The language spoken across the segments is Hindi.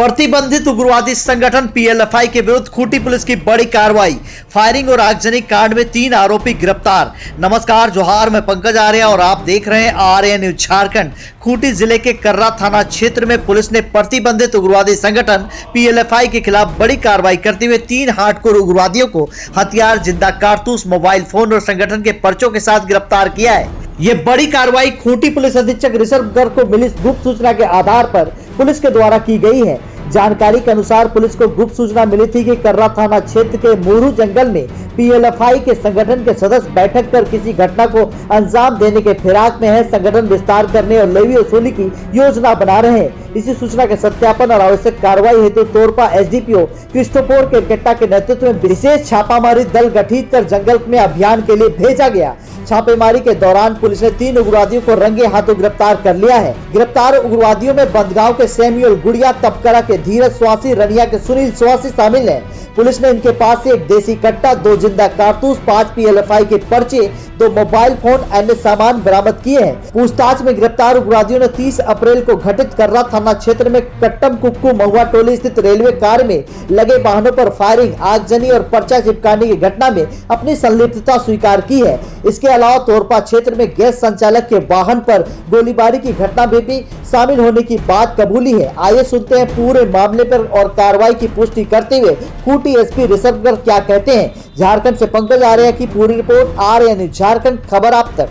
प्रतिबंधित उग्रवादी संगठन पीएलएफआई के विरुद्ध खूंटी पुलिस की बड़ी कार्रवाई। फायरिंग और आगजनी कांड में 3 आरोपी गिरफ्तार। नमस्कार, जोहार, मैं पंकज आर्य और आप देख रहे हैं आर्य न्यूज झारखंड। खूंटी जिले के कर्रा थाना क्षेत्र में पुलिस ने प्रतिबंधित उग्रवादी संगठन पीएलएफआई के खिलाफ बड़ी कार्रवाई करते हुए 3 हार्डकोर उग्रवादियों को हथियार, जिंदा कारतूस, मोबाइल फोन और संगठन के पर्चों के साथ गिरफ्तार किया है। ये बड़ी कार्रवाई खूंटी पुलिस अधीक्षक ऋषभ गर्ग को मिली गुप्त सूचना के आधार पर पुलिस के द्वारा की गई है। जानकारी के अनुसार पुलिस को गुप्त सूचना मिली थी कि कर्रा थाना क्षेत्र के मुरू जंगल में पीएलएफआई के संगठन के सदस्य बैठक कर किसी घटना को अंजाम देने के फिराक में है। संगठन विस्तार करने और लेवी वसूली की योजना बना रहे हैं। इसी सूचना के सत्यापन और आवश्यक कार्रवाई हेतु तोरपा एसडीपीओ क्रिस्टोफर केरकेट्टा के नेतृत्व में विशेष छापामारी दल गठित कर जंगल में अभियान के लिए भेजा गया। छापेमारी के दौरान पुलिस ने 3 उग्रवादियों को रंगे हाथों गिरफ्तार कर लिया है। गिरफ्तार उग्रवादियों में बंदगांव के सैमुअल गुड़िया, तपकरा के धीरज स्वासी, रनिया के सुनील स्वासी शामिल हैं। पुलिस ने इनके पास से एक देसी कट्टा, 2 जिंदा कारतूस, 5 पीएलएफआई के पर्चे, 2 मोबाइल फोन, अन्य सामान बरामद किए हैं। पूछताछ में गिरफ्तार उग्रवादियों ने 30 अप्रैल को घटित कर्रा थाना क्षेत्र में कट्टम कुक्कू महुआ टोली स्थित रेलवे कार में लगे वाहनों पर फायरिंग, आगजनी और पर्चा चिपकाने की घटना में अपनी संलिप्तता स्वीकार की है। इसके अलावा तोरपा क्षेत्र में गैस संचालक के वाहन पर गोलीबारी की घटना में भी शामिल होने की बात कबूली है। आइए सुनते हैं पूरे मामले पर और कार्रवाई की पुष्टि करते हुए खूंटी एसपी ऋषभ गर्ग क्या कहते हैं। झारखंड से पंकज आर्य की पूरी रिपोर्ट, आर्य न्यूज झारखंड, खबर आप तक।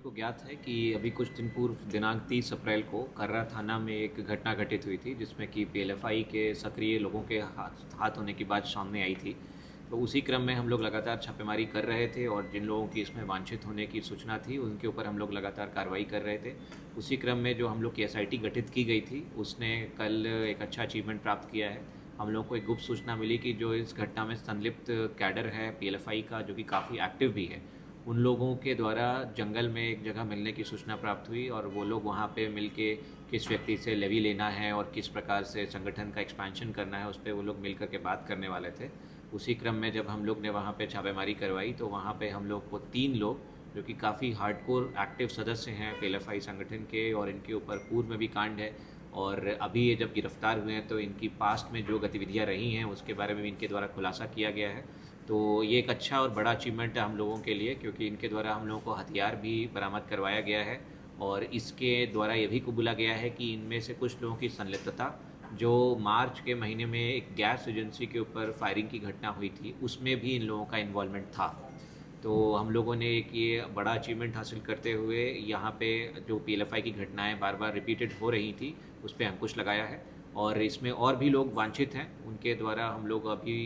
को ज्ञात है कि अभी कुछ दिन पूर्व दिनांक 30 अप्रैल को कर्रा थाना में एक घटना घटित हुई थी, जिसमें कि पीएलएफआई के सक्रिय लोगों के हाथ होने की बात सामने आई थी। तो उसी क्रम में हम लोग लगातार छापेमारी कर रहे थे और जिन लोगों की इसमें वांछित होने की सूचना थी उनके ऊपर हम लोग लगातार कार्रवाई कर रहे थे। उसी क्रम में जो हम लोग की एसआईटी गठित की गई थी उसने कल एक अच्छा अचीवमेंट प्राप्त किया है। हम लोग को एक गुप्त सूचना मिली कि जो इस घटना में संलिप्त कैडर है पीएलएफआई का, जो कि काफ़ी एक्टिव भी है, उन लोगों के द्वारा जंगल में एक जगह मिलने की सूचना प्राप्त हुई और वो लोग वहाँ पे मिलके किस व्यक्ति से लेवी लेना है और किस प्रकार से संगठन का एक्सपेंशन करना है, उस पर वो लोग मिल कर के बात करने वाले थे। उसी क्रम में जब हम लोग ने वहाँ पे छापेमारी करवाई तो वहाँ पे हम लोग को 3 लोग जो कि काफ़ी हार्डकोर एक्टिव सदस्य हैं पीएलएफआई संगठन के और इनके ऊपर पूर्व में भी कांड है और अभी ये जब गिरफ्तार हुए हैं तो इनकी पास्ट में जो गतिविधियाँ रही हैं उसके बारे में भी इनके द्वारा खुलासा किया गया है। तो ये एक अच्छा और बड़ा अचीवमेंट है हम लोगों के लिए, क्योंकि इनके द्वारा हम लोगों को हथियार भी बरामद करवाया गया है और इसके द्वारा ये भी कबूला गया है कि इनमें से कुछ लोगों की संलिप्तता, जो मार्च के महीने में एक गैस एजेंसी के ऊपर फायरिंग की घटना हुई थी, उसमें भी इन लोगों का इन्वॉल्वमेंट था। तो हम लोगों ने एक ये बड़ा अचीवमेंट हासिल करते हुए यहाँ पे जो पीएलएफआई की घटनाएं बार बार रिपीटेड हो रही थी उस पर अंकुश लगाया है और इसमें और भी लोग वांछित हैं, उनके द्वारा हम लोग अभी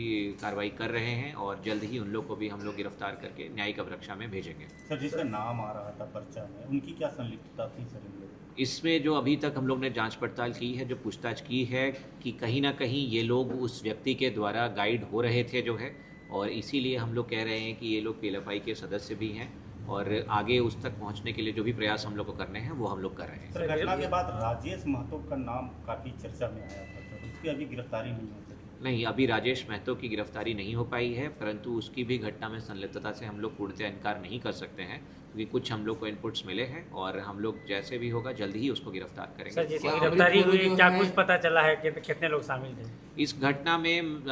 कार्रवाई कर रहे हैं और जल्द ही उन लोग को भी हम लोग गिरफ्तार करके न्यायिक अभिरक्षा में भेजेंगे। सर, जिसका नाम आ रहा था पर्चा में, उनकी क्या संलिप्तता थी सर इन लोगों? इसमें जो अभी तक हम लोग ने जांच पड़ताल की है, जो पूछताछ की है कि कहीं ना कहीं ये लोग उस व्यक्ति के द्वारा गाइड हो रहे थे जो है, और इसीलिए हम लोग कह रहे हैं कि ये लोग पीएलएफआई के सदस्य भी हैं और आगे उस तक पहुंचने के लिए जो भी प्रयास हम लोग को करने हैं वो हम लोग कर रहे हैं। सर, घटना के बाद राजेश महतो का नाम काफ़ी चर्चा में आया था, तो उसकी अभी गिरफ्तारी नहीं हो सकी। नहीं, अभी राजेश महतो की गिरफ्तारी नहीं हो पाई है, परंतु उसकी भी घटना में संलिप्तता से हम लोग पूर्णतः इनकार नहीं कर सकते हैं, क्योंकि कुछ हम लोग को इनपुट्स मिले हैं और हम लोग जैसे भी होगा जल्दी ही उसको गिरफ्तार करेंगे। सर, जिसकी गिरफ्तारी हुई, क्या कुछ पता चला है कि कितने लोग शामिल थे इस घटना में?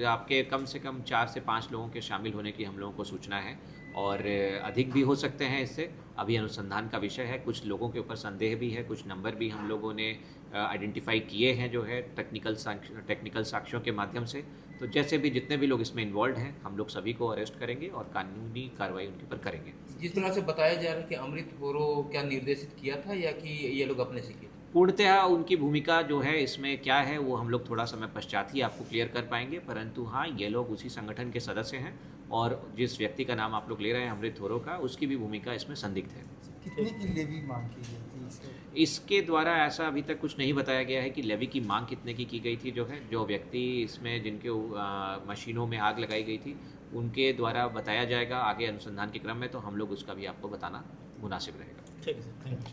आपके कम से कम 4 से 5 लोगों के शामिल होने की हम लोगों को सूचना है और अधिक भी हो सकते हैं। इससे अभी अनुसंधान का विषय है। कुछ लोगों के ऊपर संदेह भी है, कुछ नंबर भी हम लोगों ने आइडेंटिफाई किए हैं जो है टेक्निकल साक्ष्यों के माध्यम से। तो जैसे भी जितने भी लोग इसमें इन्वॉल्व हैं हम लोग सभी को अरेस्ट करेंगे और कानूनी कार्रवाई उनके ऊपर करेंगे। जिस तरह से बताया जा रहा है कि अमृत होरो क्या निर्देशित किया था या कि ये लोग अपने से किए? पूर्णतः उनकी भूमिका जो है इसमें क्या है वो हम लोग थोड़ा समय पश्चात ही आपको क्लियर कर पाएंगे, परंतु हाँ, ये लोग उसी संगठन के सदस्य हैं और जिस व्यक्ति का नाम आप लोग ले रहे हैं अमृत होरो का, उसकी भी भूमिका इसमें संदिग्ध है। कितने की लेवी मांग की गई थी? इसके द्वारा ऐसा अभी तक कुछ नहीं बताया गया है कि लेवी की मांग कितने की गई थी। जो है, जो व्यक्ति इसमें जिनके मशीनों में आग लगाई गई थी उनके द्वारा बताया जाएगा आगे अनुसंधान के क्रम में, तो हम लोग उसका भी आपको बताना मुनासिब रहेगा। ठीक है सर, थैंक यू।